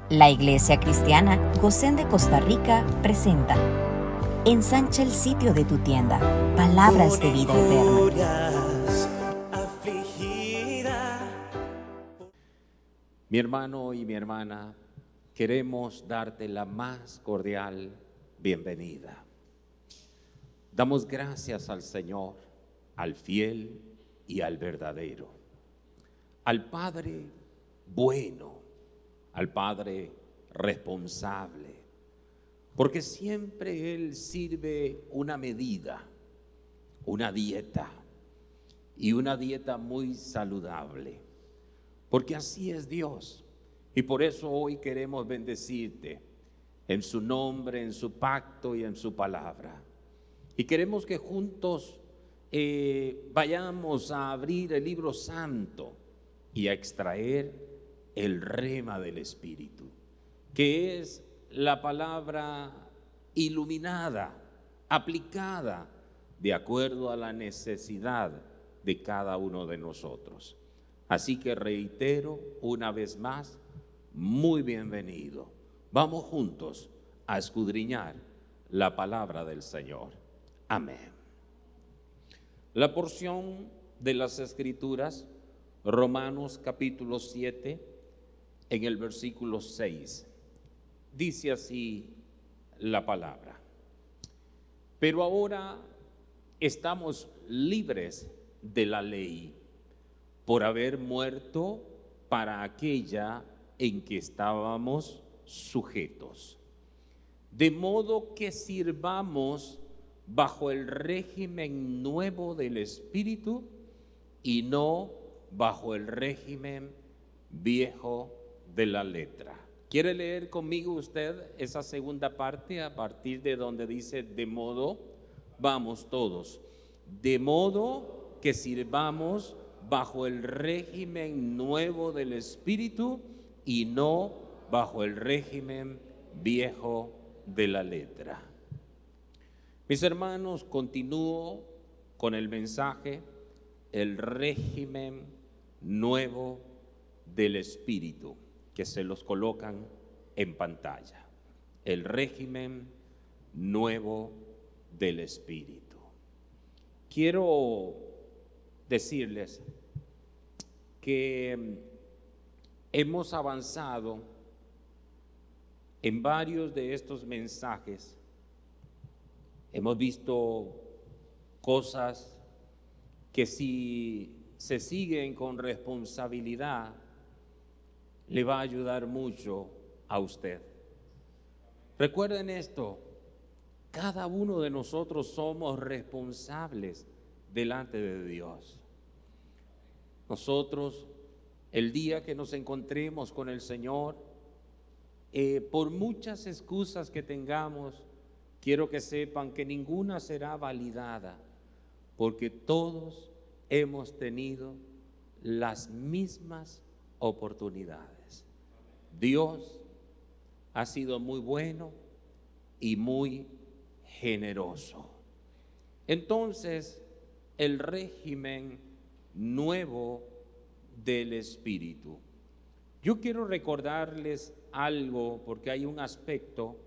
La Iglesia Cristiana Gosén de Costa Rica presenta Ensancha el sitio de tu tienda, palabras de vida eterna. Mi hermano y mi hermana, queremos darte la más cordial bienvenida. Damos gracias al Señor, al fiel y al verdadero, al Padre bueno, al Padre responsable, porque siempre Él sirve una medida, una dieta, y una dieta muy saludable, porque así es Dios. Y por eso hoy queremos bendecirte en su nombre, en su pacto y en su palabra. Y queremos que juntos vayamos a abrir el libro santo y a extraer el rema del Espíritu, que es la palabra iluminada, aplicada de acuerdo a la necesidad de cada uno de nosotros. Así que reitero una vez más, muy bienvenido. Vamos juntos a escudriñar la palabra del Señor. Amén. La porción de las Escrituras, Romanos capítulo 7, en el versículo 6, dice así la palabra: pero ahora estamos libres de la ley, por haber muerto para aquella en que estábamos sujetos, de modo que sirvamos bajo el régimen nuevo del Espíritu y no bajo el régimen viejo de la letra. ¿Quiere leer conmigo usted esa segunda parte a partir de donde dice de modo? Vamos todos. De modo que sirvamos bajo el régimen nuevo del Espíritu y no bajo el régimen viejo de la letra. Mis hermanos, continúo con el mensaje, el régimen nuevo del Espíritu, que se los colocan en pantalla. El régimen nuevo del Espíritu. Quiero decirles que hemos avanzado en varios de estos mensajes. Hemos visto cosas que si se siguen con responsabilidad, le va a ayudar mucho a usted. Recuerden esto, cada uno de nosotros somos responsables delante de Dios. Nosotros, el día que nos encontremos con el Señor, por muchas excusas que tengamos, quiero que sepan que ninguna será validada, porque todos hemos tenido las mismas oportunidades. Dios ha sido muy bueno y muy generoso. Entonces, el régimen nuevo del Espíritu. Yo quiero recordarles algo porque hay un aspecto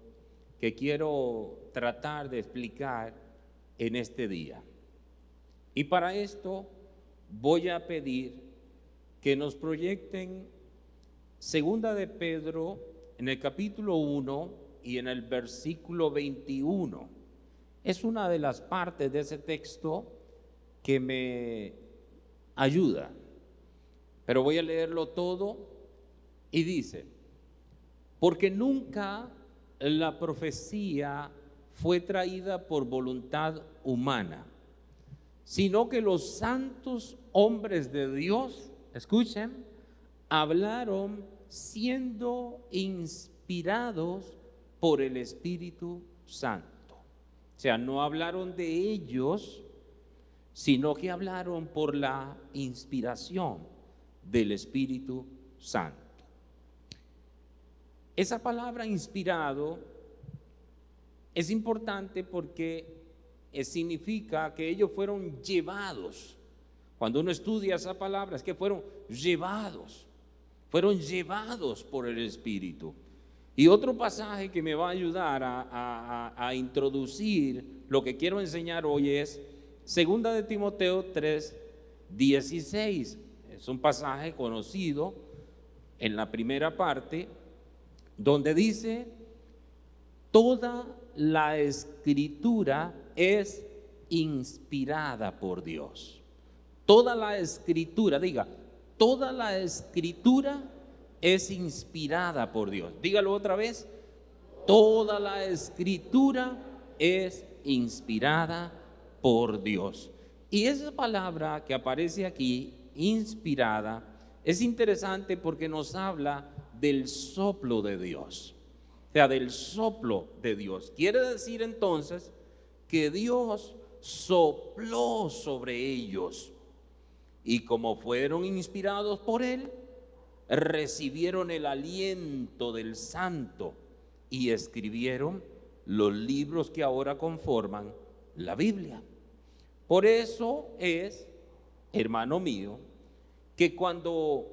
que quiero tratar de explicar en este día. Y para esto voy a pedir que nos proyecten Segunda de Pedro en el capítulo 1 y en el versículo 21. Es una de las partes de ese texto que me ayuda, pero voy a leerlo todo y dice: porque nunca la profecía fue traída por voluntad humana, sino que los santos hombres de Dios, escuchen, hablaron siendo inspirados por el Espíritu Santo. O sea, no hablaron de ellos, sino que hablaron por la inspiración del Espíritu Santo. Esa palabra inspirado es importante porque significa que ellos fueron llevados. Cuando uno estudia esa palabra es que fueron llevados por el Espíritu. Y otro pasaje que me va a ayudar a introducir lo que quiero enseñar hoy es 2 de Timoteo 3:16. Es un pasaje conocido en la primera parte, donde dice: toda la escritura es inspirada por Dios. Toda la escritura, diga, toda la escritura es inspirada por Dios. Dígalo otra vez. Toda la escritura es inspirada por Dios. Y esa palabra que aparece aquí, inspirada, es interesante porque nos habla del soplo de Dios. O sea, del soplo de Dios. Quiere decir entonces que Dios sopló sobre ellos. Y como fueron inspirados por Él, recibieron el aliento del Santo y escribieron los libros que ahora conforman la Biblia. Por eso es, hermano mío, que cuando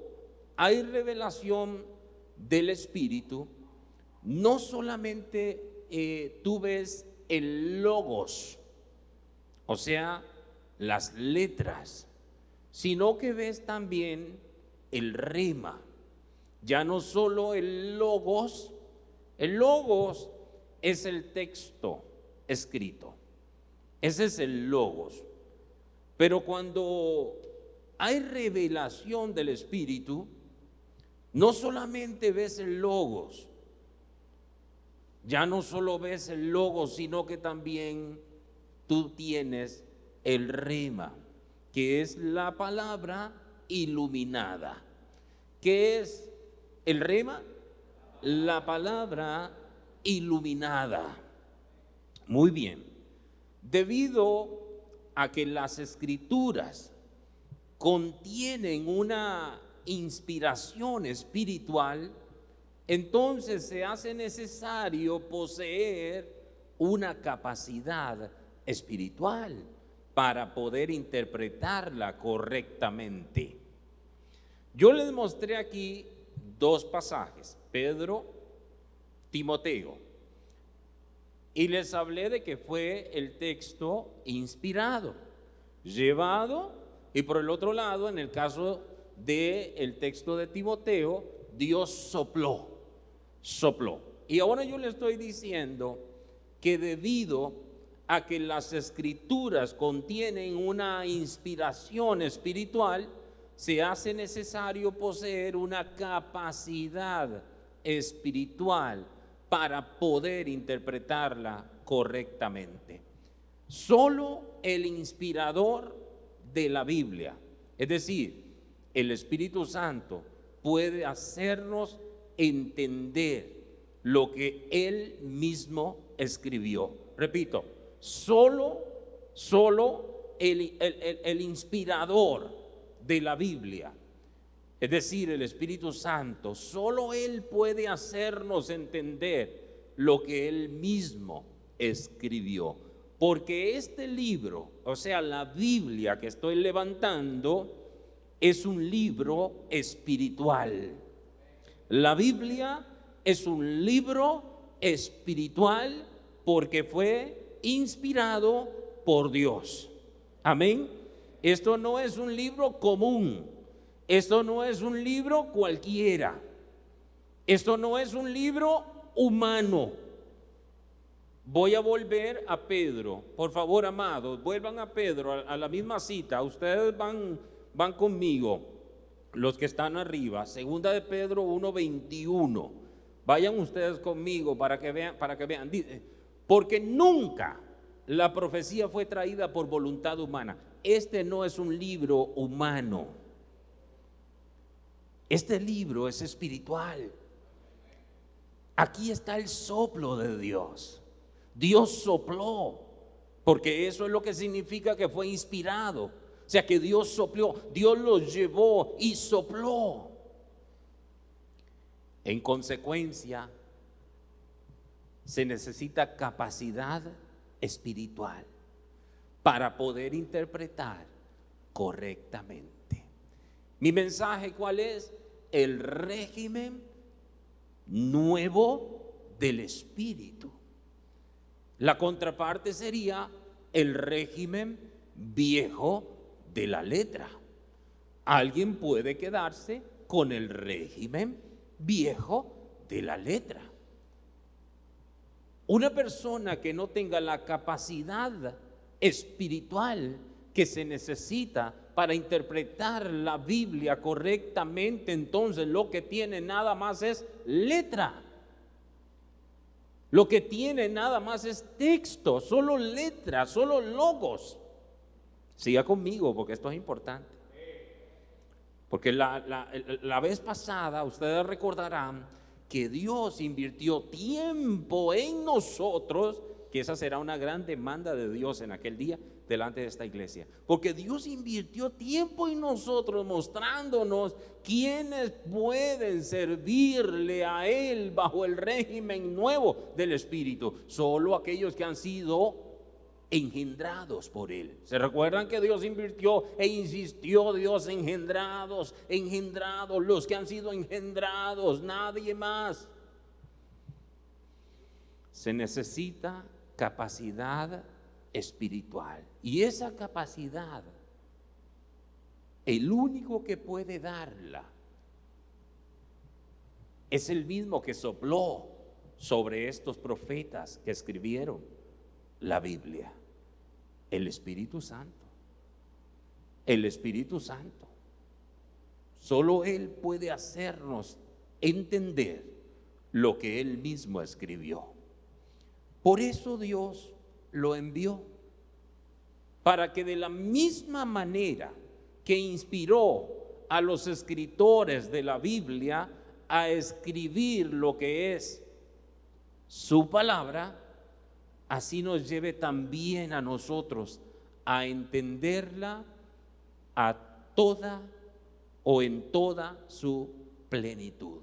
hay revelación del Espíritu, no solamente tú ves el logos, o sea, las letras, sino que ves también el rema. Ya no solo el logos es el texto escrito, ese es el logos. Pero cuando hay revelación del Espíritu, no solamente ves el logos, ya no solo ves el logos, sino que también tú tienes el rema, que es la palabra iluminada. ¿Qué es el rema? La palabra iluminada. Muy bien. Debido a que las escrituras contienen una inspiración espiritual, entonces se hace necesario poseer una capacidad espiritual para poder interpretarla correctamente. Yo les mostré aquí dos pasajes, Pedro, Timoteo, y les hablé de que fue el texto inspirado, llevado, y por el otro lado, en el caso del texto de Timoteo, Dios sopló. Y ahora yo le estoy diciendo que debido a que las escrituras contienen una inspiración espiritual, se hace necesario poseer una capacidad espiritual para poder interpretarla correctamente. Solo el inspirador de la Biblia, es decir, el Espíritu Santo, puede hacernos entender lo que Él mismo escribió. Repito, solo el inspirador de la Biblia, es decir, el Espíritu Santo, solo Él puede hacernos entender lo que Él mismo escribió. Porque este libro, o sea, la Biblia que estoy levantando, es un libro espiritual. La Biblia es un libro espiritual porque fue inspirado por Dios. Amén. Esto no es un libro común. Esto no es un libro cualquiera. Esto no es un libro humano. Voy a volver a Pedro. Por favor, amados, vuelvan a Pedro, a la misma cita. Ustedes van conmigo, los que están arriba. Segunda de Pedro 1:21. Vayan ustedes conmigo para que vean. Dice, porque nunca la profecía fue traída por voluntad humana. Este no es un libro humano. Este libro es espiritual. Aquí está el soplo de Dios. Dios sopló, porque eso es lo que significa que fue inspirado. O sea que Dios sopló, Dios lo llevó y sopló. En consecuencia, se necesita capacidad espiritual para poder interpretar correctamente. Mi mensaje, ¿cuál es? El régimen nuevo del espíritu. La contraparte sería el régimen viejo de la letra. Alguien puede quedarse con el régimen viejo de la letra. Una persona que no tenga la capacidad espiritual que se necesita para interpretar la Biblia correctamente, entonces lo que tiene nada más es letra. Lo que tiene nada más es texto, solo letras, solo logos. Siga conmigo porque esto es importante. Porque la vez pasada ustedes recordarán que Dios invirtió tiempo en nosotros, que esa será una gran demanda de Dios en aquel día delante de esta iglesia. Porque Dios invirtió tiempo en nosotros mostrándonos quiénes pueden servirle a Él bajo el régimen nuevo del Espíritu. Solo aquellos que han sido engendrados por Él. ¿Se recuerdan que Dios invirtió e insistió? Dios, engendrados, los que han sido engendrados, nadie más. Se necesita capacidad espiritual, y esa capacidad, el único que puede darla es el mismo que sopló sobre estos profetas que escribieron la Biblia, el Espíritu Santo. El Espíritu Santo. Solo Él puede hacernos entender lo que Él mismo escribió. Por eso Dios lo envió, para que de la misma manera que inspiró a los escritores de la Biblia a escribir lo que es su palabra, así nos lleve también a nosotros a entenderla a toda o en toda su plenitud.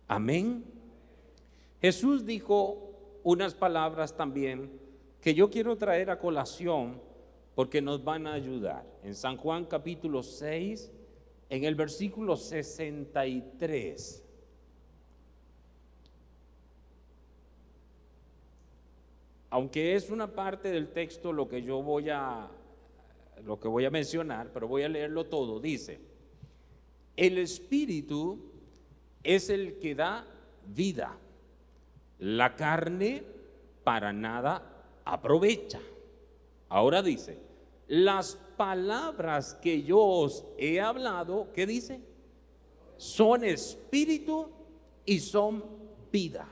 Amén. Jesús dijo unas palabras también que yo quiero traer a colación porque nos van a ayudar. En San Juan capítulo 6, en el versículo 63. Aunque es una parte del texto lo que voy a mencionar, pero voy a leerlo todo. Dice: el Espíritu es el que da vida, la carne para nada aprovecha. Ahora dice: las palabras que yo os he hablado, ¿qué dice? Son espíritu y son vida.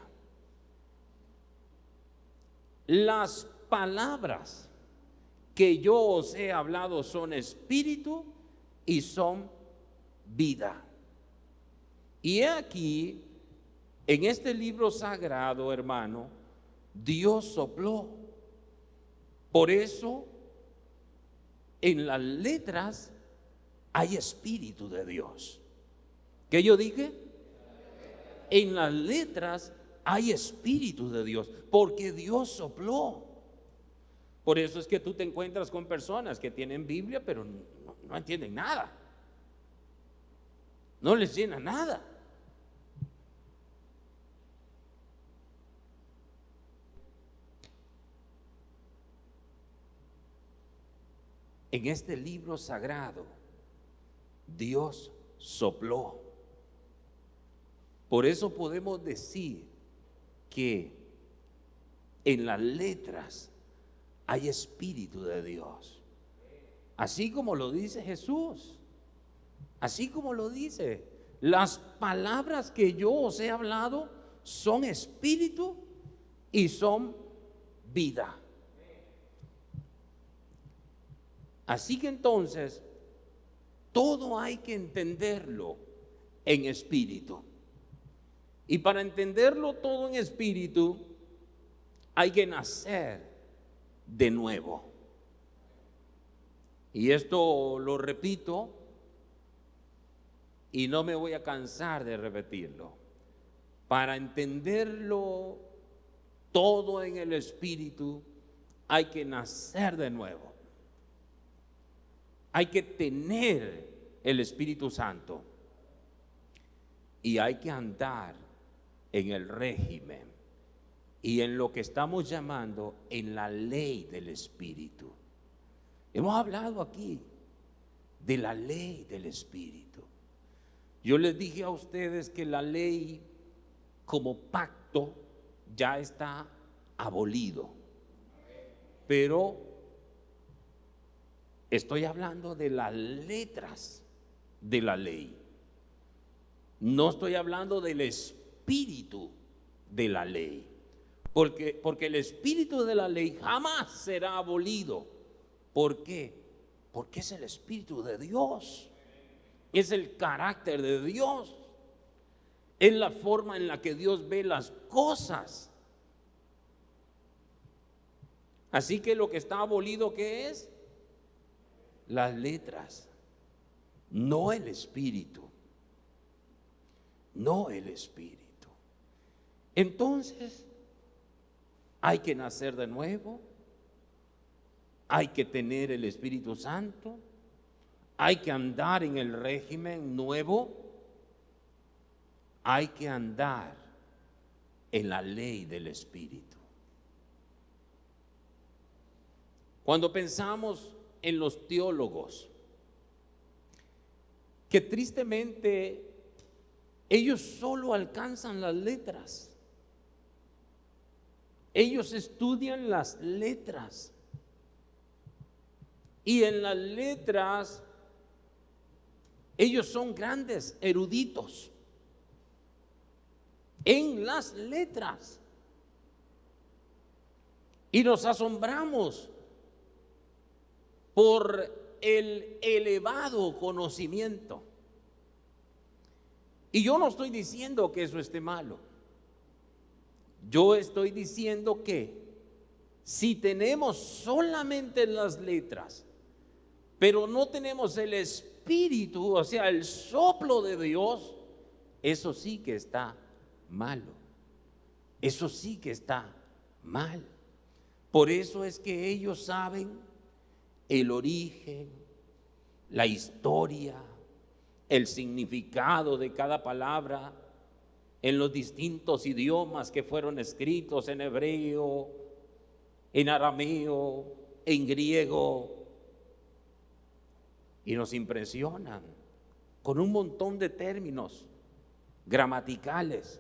Las palabras que yo os he hablado son espíritu y son vida. Y he aquí, en este libro sagrado, hermano, Dios sopló. Por eso, en las letras hay espíritu de Dios. ¿Qué yo dije? En las letras hay espíritu de Dios, porque Dios sopló. Por eso es que tú te encuentras con personas que tienen Biblia, pero no entienden nada. No les llena nada. En este libro sagrado, Dios sopló. Por eso podemos decir que en las letras hay espíritu de Dios. Así como lo dice Jesús. Así como lo dice. Las palabras que yo os he hablado son espíritu y son vida. Así que entonces, todo hay que entenderlo en espíritu. Y para entenderlo todo en espíritu, hay que nacer de nuevo. Y esto lo repito y no me voy a cansar de repetirlo. Para entenderlo todo en el espíritu, hay que nacer de nuevo. Hay que tener el Espíritu Santo y hay que andar en el régimen y en lo que estamos llamando en la ley del Espíritu. Hemos hablado aquí de la ley del Espíritu. Yo les dije a ustedes que la ley como pacto ya está abolido, pero estoy hablando de las letras de la ley. No estoy hablando del espíritu de la ley, porque el espíritu de la ley jamás será abolido. ¿Por qué? Porque es el espíritu de Dios, es el carácter de Dios, es la forma en la que Dios ve las cosas. Así que lo que está abolido, ¿qué es? Las letras, no el espíritu, no el espíritu. Entonces, hay que nacer de nuevo, hay que tener el Espíritu Santo, hay que andar en el régimen nuevo, hay que andar en la ley del Espíritu. Cuando pensamos en los teólogos, que tristemente ellos solo alcanzan las letras, ellos estudian las letras y en las letras ellos son grandes eruditos en las letras y nos asombramos por el elevado conocimiento. Y yo no estoy diciendo que eso esté malo. Yo estoy diciendo que si tenemos solamente las letras, pero no tenemos el espíritu, o sea, el soplo de Dios, eso sí que está malo. Eso sí que está mal. Por eso es que ellos saben el origen, la historia, el significado de cada palabra en los distintos idiomas que fueron escritos, en hebreo, en arameo, en griego, y nos impresionan con un montón de términos gramaticales.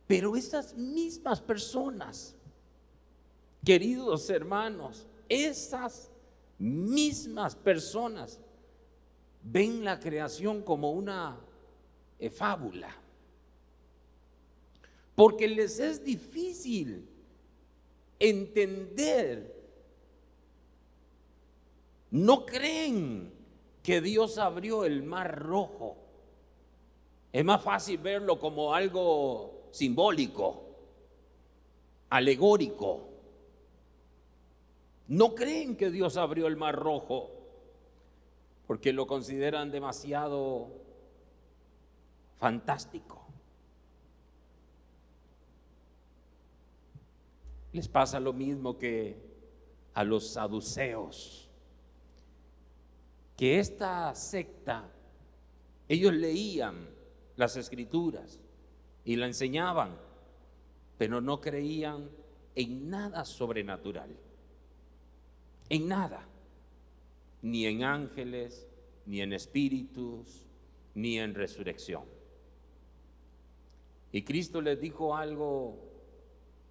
Pero esas mismas personas, queridos hermanos, esas mismas personas ven la creación como una fábula, porque les es difícil entender. No creen que Dios abrió el mar Rojo. Es más fácil verlo como algo simbólico, alegórico. No creen que Dios abrió el mar Rojo porque lo consideran demasiado fantástico. Les pasa lo mismo que a los saduceos, que esta secta, ellos leían las escrituras y la enseñaban, pero no creían en nada sobrenatural, en nada, ni en ángeles, ni en espíritus, ni en resurrección. Y Cristo les dijo algo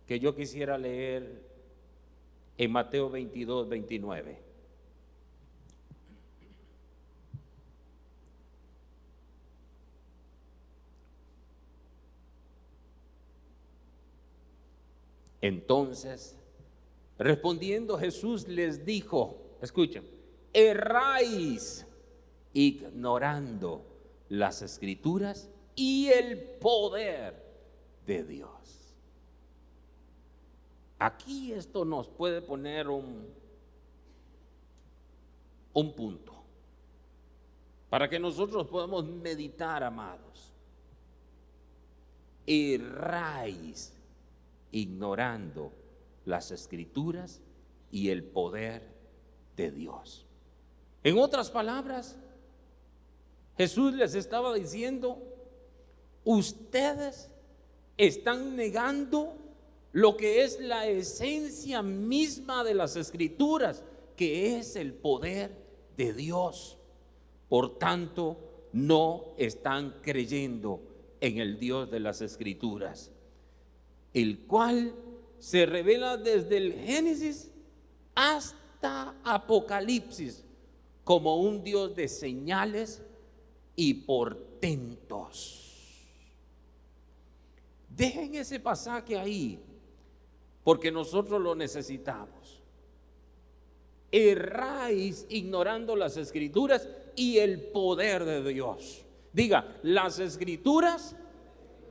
que yo quisiera leer en Mateo 22, 29. Entonces, respondiendo Jesús les dijo, escuchen, erráis ignorando las escrituras y el poder de Dios. Aquí esto nos puede poner un punto para que nosotros podamos meditar, amados. Erráis ignorando las escrituras y el poder de Dios. En otras palabras, Jesús les estaba diciendo, ustedes están negando lo que es la esencia misma de las Escrituras, que es el poder de Dios. Por tanto, no están creyendo en el Dios de las Escrituras, el cual se revela desde el Génesis hasta Apocalipsis como un Dios de señales y portentos. Dejen ese pasaje ahí, porque nosotros lo necesitamos. Erráis ignorando las Escrituras y el poder de Dios. Diga, las Escrituras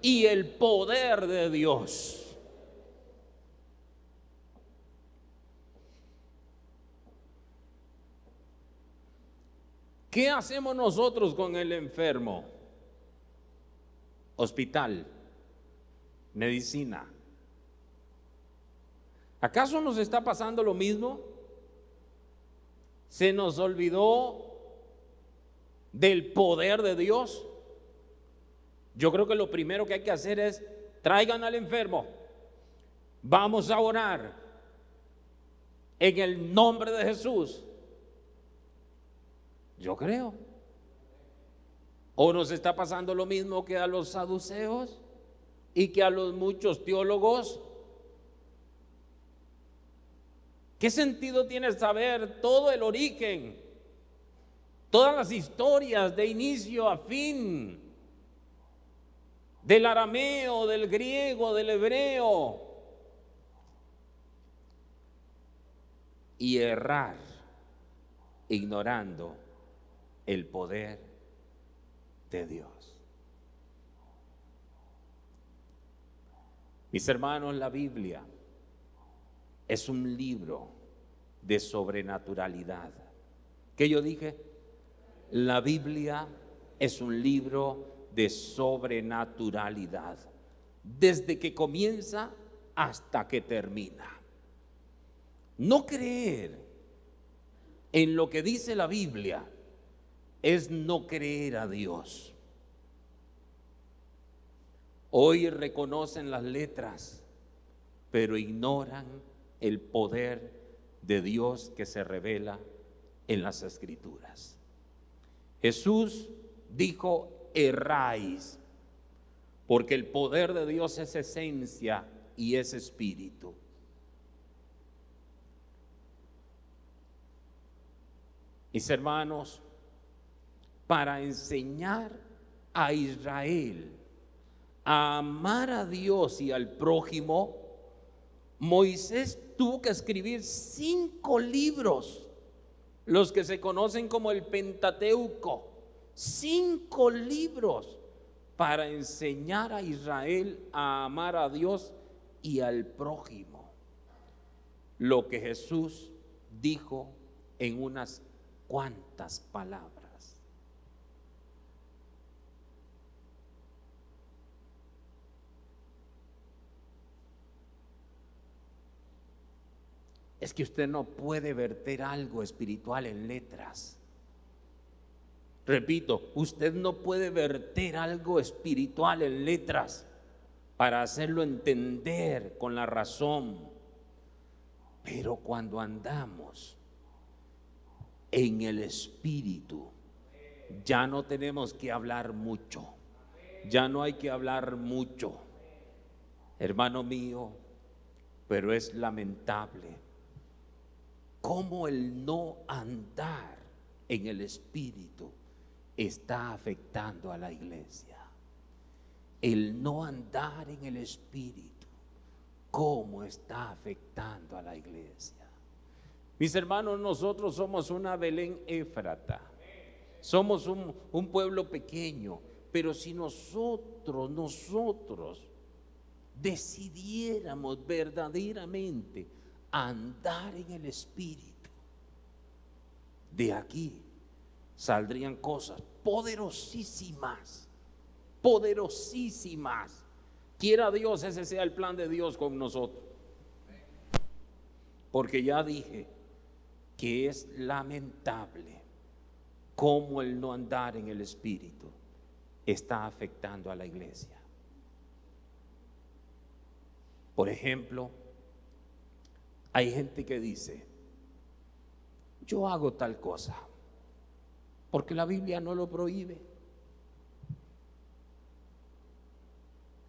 y el poder de Dios. ¿Qué hacemos nosotros con el enfermo? Hospital, medicina. ¿Acaso nos está pasando lo mismo? ¿Se nos olvidó del poder de Dios? Yo creo que lo primero que hay que hacer es: traigan al enfermo, vamos a orar en el nombre de Jesús. Yo creo. ¿O nos está pasando lo mismo que a los saduceos y que a los muchos teólogos? ¿Qué sentido tiene saber todo el origen, todas las historias de inicio a fin, del arameo, del griego, del hebreo, y errar ignorando el poder de Dios? Mis hermanos, la Biblia es un libro de sobrenaturalidad. ¿Qué yo dije? La Biblia es un libro de sobrenaturalidad, desde que comienza hasta que termina. No creer en lo que dice la Biblia es no creer a Dios. Hoy reconocen las letras, pero ignoran el poder de Dios que se revela en las Escrituras. Jesús dijo: erráis, porque el poder de Dios es esencia y es espíritu. Mis hermanos, para enseñar a Israel a amar a Dios y al prójimo, Moisés tuvo que escribir 5 libros, los que se conocen como el Pentateuco. 5 libros para enseñar a Israel a amar a Dios y al prójimo. Lo que Jesús dijo en unas cuantas palabras. Es que usted no puede verter algo espiritual en letras. Repito, usted no puede verter algo espiritual en letras para hacerlo entender con la razón. Pero cuando andamos en el espíritu, ya no tenemos que hablar mucho. Ya no hay que hablar mucho, hermano mío, pero es lamentable cómo el no andar en el espíritu está afectando a la iglesia. El no andar en el espíritu, cómo está afectando a la iglesia. Mis hermanos, nosotros somos una Belén Éfrata. Somos un pueblo pequeño, pero si nosotros decidiéramos verdaderamente andar en el espíritu, de aquí saldrían cosas poderosísimas, poderosísimas. Quiera Dios ese sea el plan de Dios con nosotros, porque ya dije que es lamentable cómo el no andar en el espíritu está afectando a la iglesia. Por ejemplo, hay gente que dice: yo hago tal cosa porque la Biblia no lo prohíbe.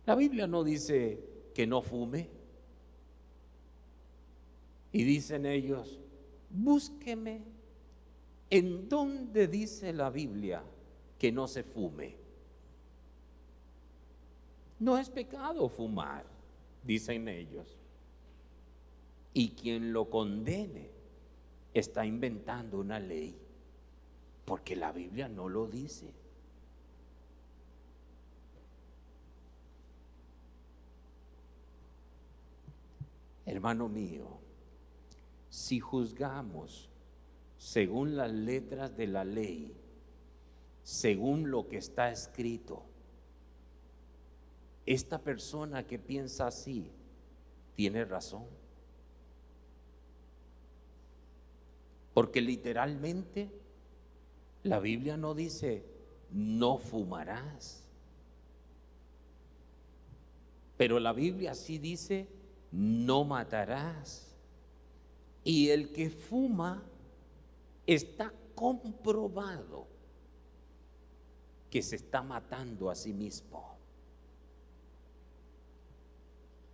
La Biblia no dice que no fume. Y dicen ellos: búsqueme en dónde dice la Biblia que no se fume. No es pecado fumar, dicen ellos. Y quien lo condene está inventando una ley, porque la Biblia no lo dice. Hermano mío, si juzgamos según las letras de la ley, según lo que está escrito, esta persona que piensa así tiene razón. Porque literalmente la Biblia no dice no fumarás, pero la Biblia sí dice no matarás. Y el que fuma está comprobado que se está matando a sí mismo.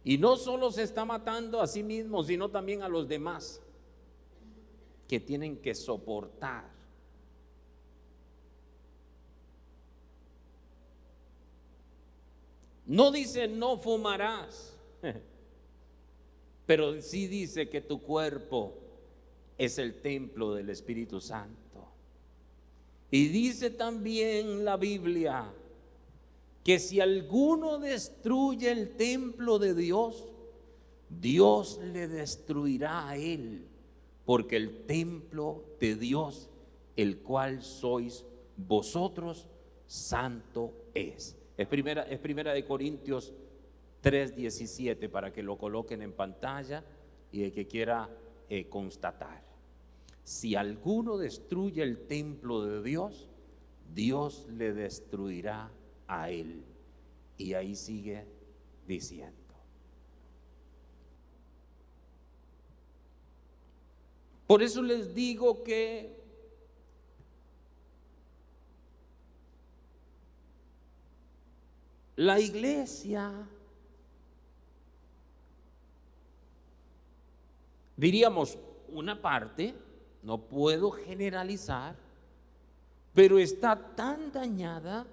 Y no solo se está matando a sí mismo, sino también a los demás que tienen que soportar. No dice no fumarás, pero sí dice que tu cuerpo es el templo del Espíritu Santo. Y dice también la Biblia que si alguno destruye el templo de Dios, Dios le destruirá a él, porque el templo de Dios, el cual sois vosotros, santo es. Es primera de Corintios 3:17, para que lo coloquen en pantalla y el que quiera constatar. Si alguno destruye el templo de Dios, Dios le destruirá a él. Y ahí sigue diciendo. Por eso les digo que la iglesia, diríamos una parte, no puedo generalizar, pero está tan dañada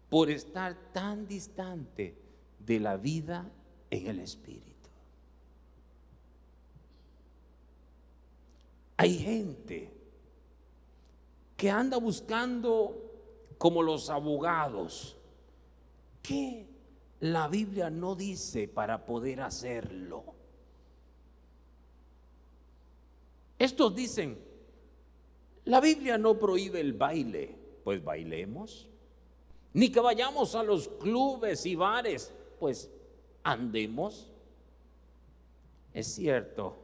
por estar tan distante de la vida en el Espíritu. Hay gente que anda buscando, como los abogados, que la Biblia no dice para poder hacerlo. Estos dicen: la Biblia no prohíbe el baile, pues bailemos. Ni que vayamos a los clubes y bares, pues andemos. Es cierto,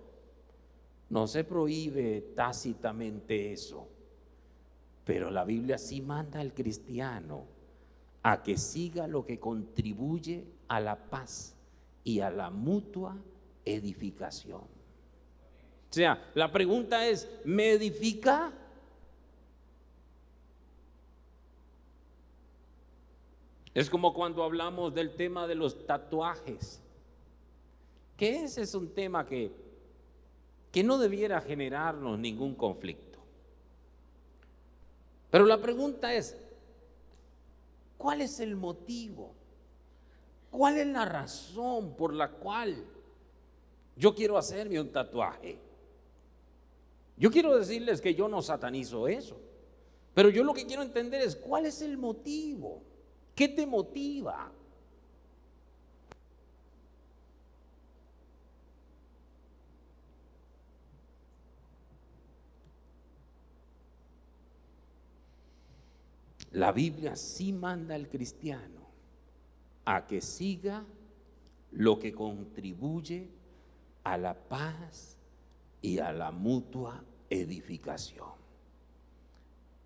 no se prohíbe tácitamente eso, pero la Biblia sí manda al cristiano a que siga lo que contribuye a la paz y a la mutua edificación. O sea, la pregunta es: ¿me edifica? Es como cuando hablamos del tema de los tatuajes, que ese es un tema que no debiera generarnos ningún conflicto. Pero la pregunta es: ¿cuál es el motivo? ¿Cuál es la razón por la cual yo quiero hacerme un tatuaje? Yo quiero decirles que yo no satanizo eso, pero yo lo que quiero entender es: ¿cuál es el motivo? ¿Qué te motiva? La Biblia sí manda al cristiano a que siga lo que contribuye a la paz y a la mutua edificación.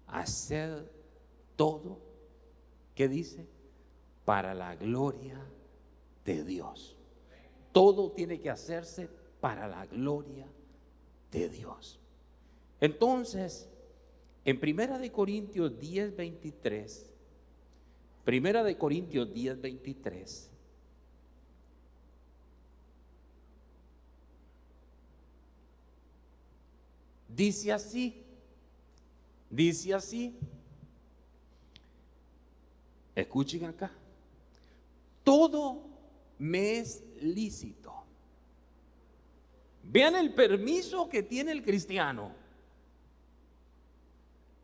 Hacer todo ¿qué dice? Para la gloria de Dios. Todo tiene que hacerse para la gloria de Dios. Entonces, en Primera de Corintios 10:23, Primera de Corintios 10:23, dice así, escuchen acá, todo me es lícito. Vean el permiso que tiene el cristiano.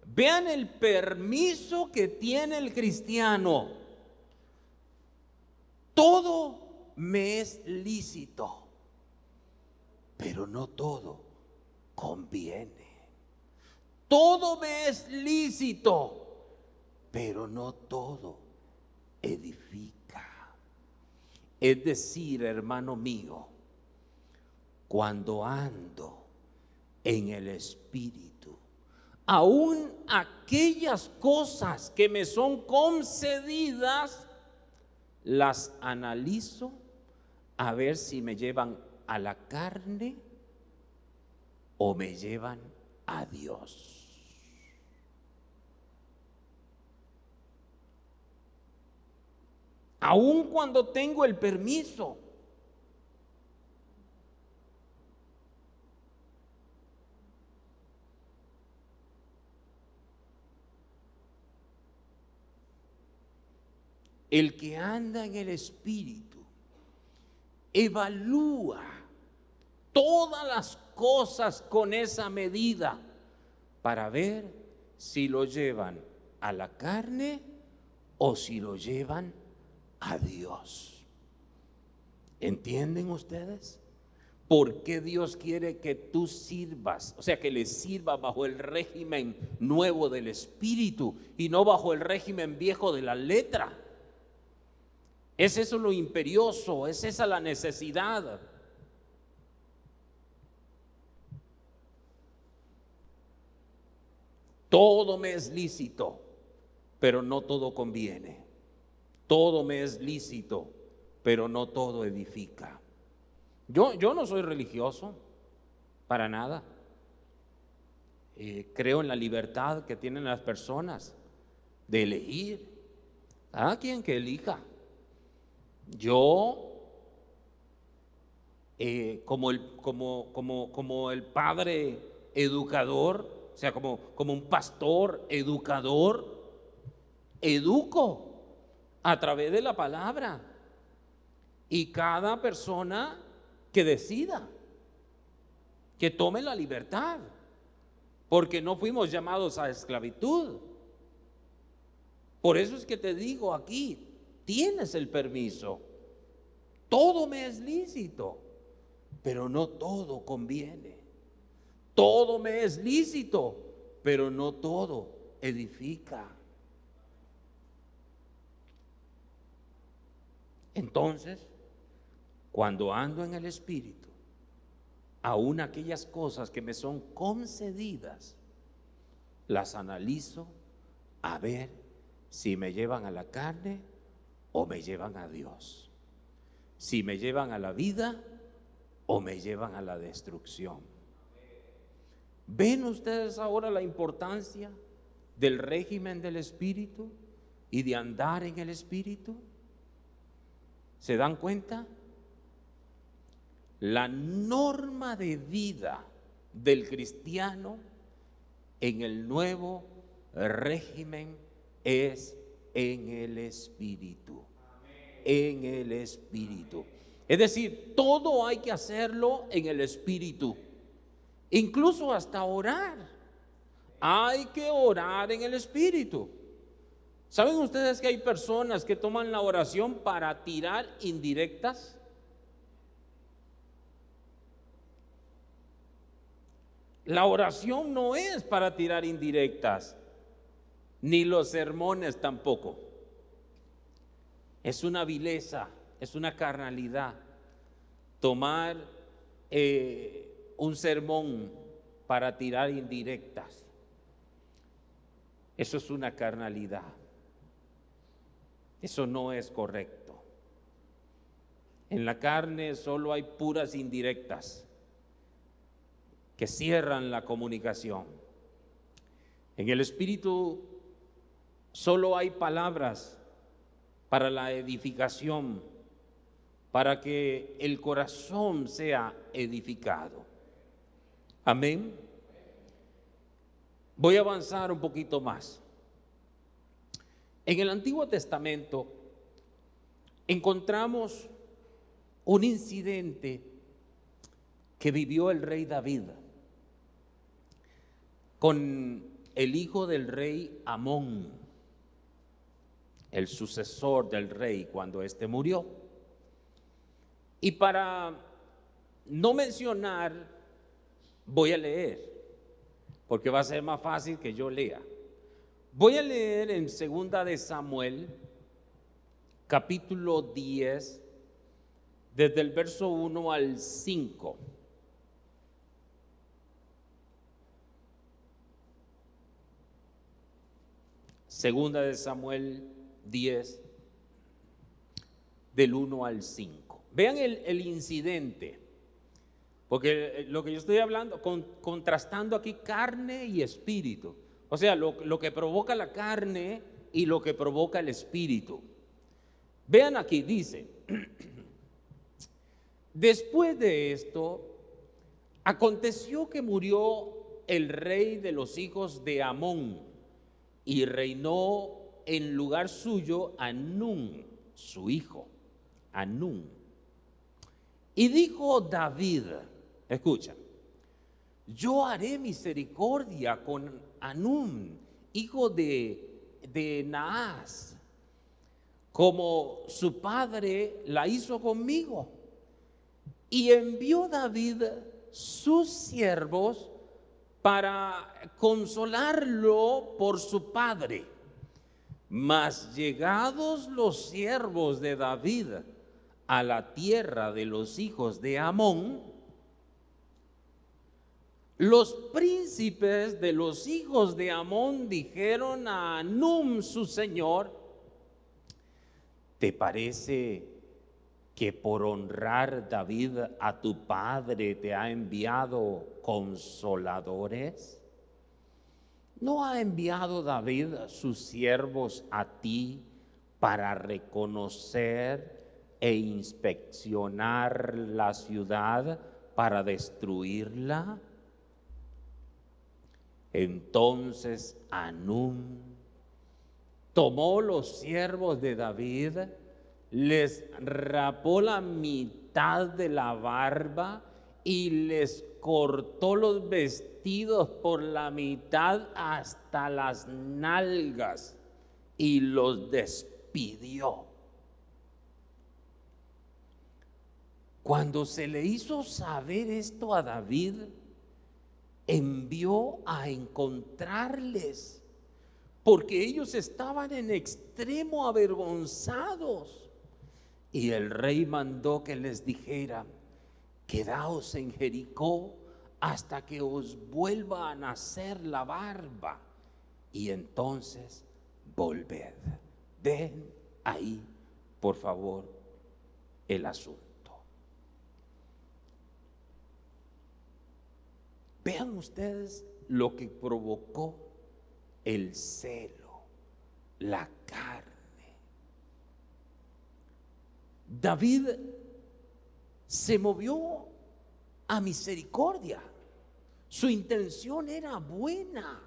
Vean el permiso que tiene el cristiano. Todo me es lícito, pero no todo conviene. Todo me es lícito, pero no todo edifica. Es decir, hermano mío, cuando ando en el Espíritu, aún aquellas cosas que me son concedidas, las analizo a ver si me llevan a la carne o me llevan a Dios. Aún cuando tengo el permiso, el que anda en el Espíritu evalúa todas las cosas con esa medida para ver si lo llevan a la carne o si lo llevan a Dios. ¿Entienden ustedes? ¿Por qué Dios quiere que tú sirvas? O sea, que le sirvas bajo el régimen nuevo del Espíritu y no bajo el régimen viejo de la letra. ¿Es eso lo imperioso? ¿Es esa la necesidad? Todo me es lícito, pero no todo conviene. Todo me es lícito, pero no todo edifica. Yo no soy religioso, para nada. Creo en la libertad que tienen las personas de elegir. Cada quien que elija. Yo, como el padre educador, o sea, como un pastor educador, educo a través de la palabra. Y cada persona que decida, que tome la libertad, porque no fuimos llamados a esclavitud. Por eso es que te digo aquí, tienes el permiso. Todo me es lícito, pero no todo conviene. Todo me es lícito, pero no todo edifica. Entonces, cuando ando en el Espíritu, aún aquellas cosas que me son concedidas, las analizo a ver si me llevan a la carne o me llevan a Dios, si me llevan a la vida o me llevan a la destrucción. ¿Ven ustedes ahora la importancia del régimen del Espíritu y de andar en el Espíritu? ¿Se dan cuenta? La norma de vida del cristiano en el nuevo régimen es en el Espíritu. En el Espíritu. Es decir, todo hay que hacerlo en el Espíritu. Incluso hasta orar. Hay que orar en el Espíritu. ¿Saben ustedes que hay personas que toman la oración para tirar indirectas? La oración no es para tirar indirectas, ni los sermones tampoco. Es una vileza, es una carnalidad. Tomar un sermón para tirar indirectas, eso es una carnalidad. Eso no es correcto. En la carne solo hay puras indirectas que cierran la comunicación. En el espíritu solo hay palabras para la edificación, para que el corazón sea edificado. Amén. Voy a avanzar un poquito más. En el Antiguo Testamento encontramos un incidente que vivió el rey David con el hijo del rey Amón, el sucesor del rey cuando éste murió. Y para no mencionar, voy a leer, porque va a ser más fácil que yo lea. Voy a leer en 2 de Samuel, capítulo 10, desde el verso 1 al 5. Segunda de Samuel 10, del 1 al 5. Vean el incidente, porque lo que yo estoy hablando, contrastando aquí carne y espíritu. O sea, lo que provoca la carne y lo que provoca el espíritu. Vean aquí, dice, después de esto, aconteció que murió el rey de los hijos de Amón y reinó en lugar suyo Anún, su hijo, Anún. Y dijo David, escucha, yo haré misericordia con Anún, hijo de Naas, como su padre la hizo conmigo. Y envió David sus siervos para consolarlo por su padre. Mas llegados los siervos de David a la tierra de los hijos de Amón, los príncipes de los hijos de Amón dijeron a Anún su señor, ¿te parece que por honrar David a tu padre te ha enviado consoladores? ¿No ha enviado David sus siervos a ti para reconocer e inspeccionar la ciudad para destruirla? Entonces Anún tomó los siervos de David, les rapó la mitad de la barba y les cortó los vestidos por la mitad hasta las nalgas y los despidió. Cuando se le hizo saber esto a David, envió a encontrarles, porque ellos estaban en extremo avergonzados. Y el rey mandó que les dijera, quedaos en Jericó hasta que os vuelva a nacer la barba, y entonces volved. Ven ahí, por favor, el asunto. Vean ustedes lo que provocó el celo, la carne. David se movió a misericordia. Su intención era buena.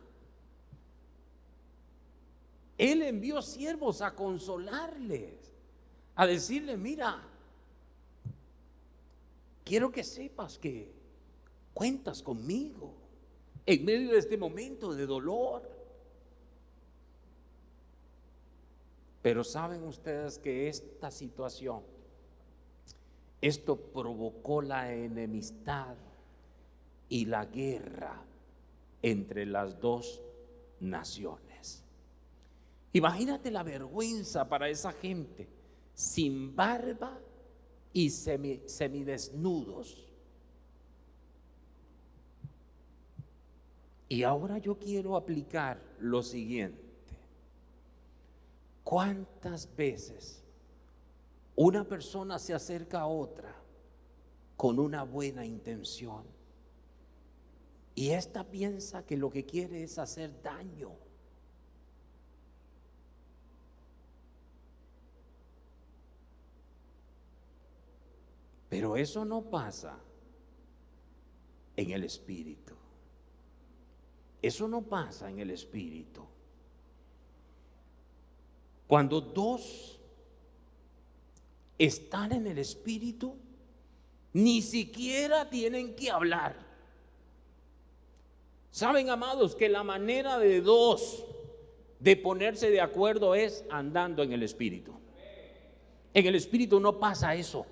Él envió siervos a consolarles, a decirle, mira, quiero que sepas que cuentas conmigo en medio de este momento de dolor. Pero saben ustedes que esta situación, esto provocó la enemistad y la guerra entre las dos naciones. Imagínate la vergüenza para esa gente, sin barba y semidesnudos. Y ahora yo quiero aplicar lo siguiente. ¿Cuántas veces una persona se acerca a otra con una buena intención y ésta piensa que lo que quiere es hacer daño? Pero eso no pasa en el espíritu. Eso no pasa en el espíritu. Cuando dos están en el espíritu, ni siquiera tienen que hablar. Saben, amados, que la manera de dos de ponerse de acuerdo es andando en el espíritu. En el espíritu no pasa eso.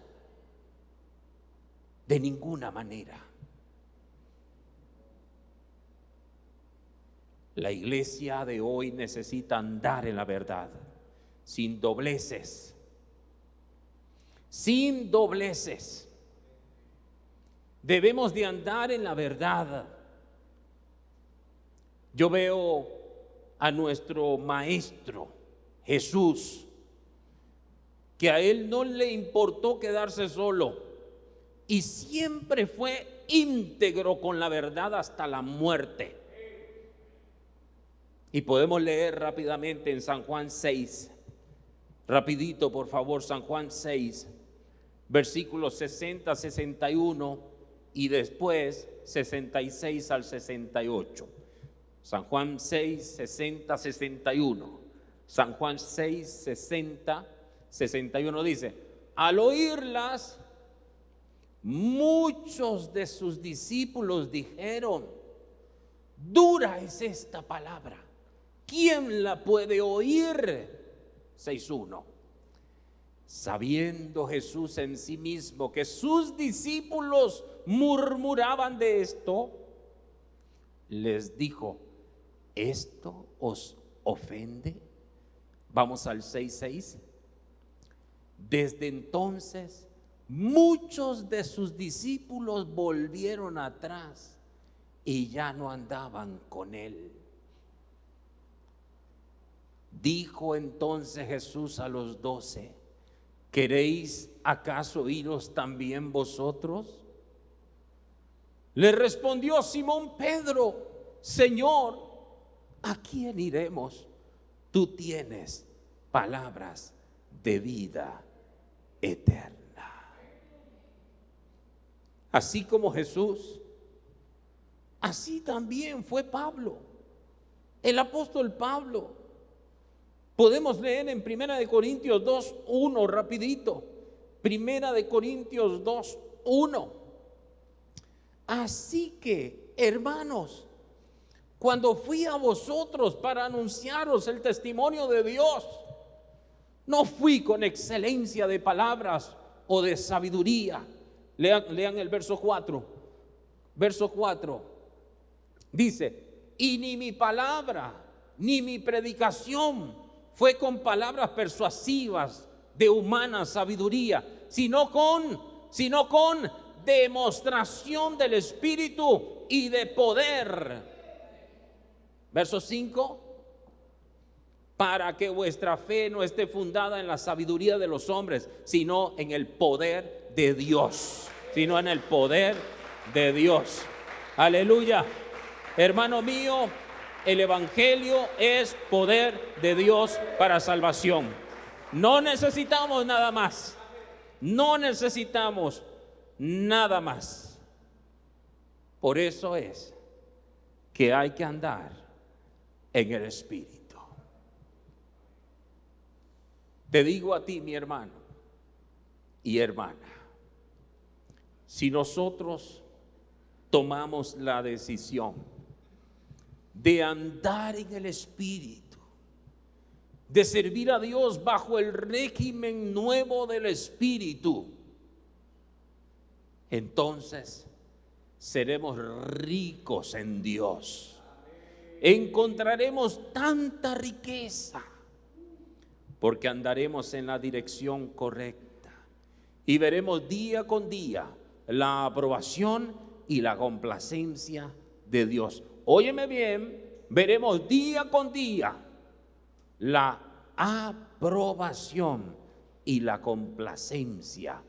De ninguna manera. La iglesia de hoy necesita andar en la verdad, sin dobleces. Sin dobleces. Debemos de andar en la verdad. Yo veo a nuestro maestro Jesús, que a él no le importó quedarse solo y siempre fue íntegro con la verdad hasta la muerte. Y podemos leer rápidamente en San Juan 6, rapidito por favor, San Juan 6, versículos 60, 61 y después 66 al 68. San Juan 6, 60, 61. San Juan 6, 60, 61 dice: al oírlas, muchos de sus discípulos dijeron: dura es esta palabra, ¿quién la puede oír? 6:1. Sabiendo Jesús en sí mismo que sus discípulos murmuraban de esto, les dijo: ¿esto os ofende? Vamos al 6:6. Desde entonces muchos de sus discípulos volvieron atrás y ya no andaban con él. Dijo entonces Jesús a los 12: ¿queréis acaso iros también vosotros? Le respondió Simón Pedro: Señor, ¿a quién iremos? Tú tienes palabras de vida eterna. Así como Jesús, así también fue Pablo, el apóstol Pablo. Podemos leer en 1 Corintios 2:1 rapidito. 1 Corintios 2:1. Así que, hermanos, cuando fui a vosotros para anunciaros el testimonio de Dios, no fui con excelencia de palabras o de sabiduría. Lean el verso 4. Verso 4 dice: y ni mi palabra ni mi predicación fue con palabras persuasivas de humana sabiduría, sino con demostración del Espíritu y de poder. Verso 5: para que vuestra fe no esté fundada en la sabiduría de los hombres, sino en el poder de Dios. Sino en el poder de Dios. Aleluya. Hermano mío, el evangelio es poder de Dios para salvación. No necesitamos nada más. No necesitamos nada más. Por eso es que hay que andar en el Espíritu. Te digo a ti, mi hermano y hermana, si nosotros tomamos la decisión de andar en el Espíritu, de servir a Dios bajo el régimen nuevo del Espíritu, entonces seremos ricos en Dios. Encontraremos tanta riqueza porque andaremos en la dirección correcta y veremos día con día la aprobación y la complacencia de Dios. Óyeme bien, veremos día con día la aprobación y la complacencia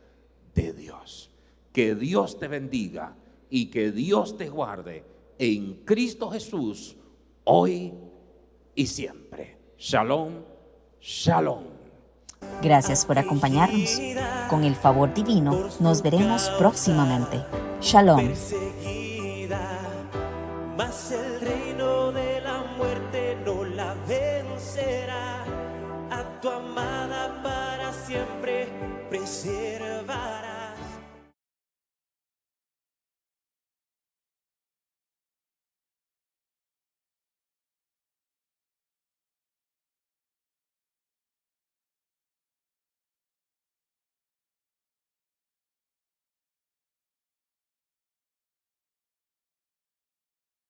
de Dios. Que Dios te bendiga y que Dios te guarde en Cristo Jesús, hoy y siempre. Shalom, shalom. Gracias por acompañarnos. Con el favor divino, nos veremos próximamente. Shalom. Mas el reino de la muerte no la vencerá. A tu amada para siempre preservará.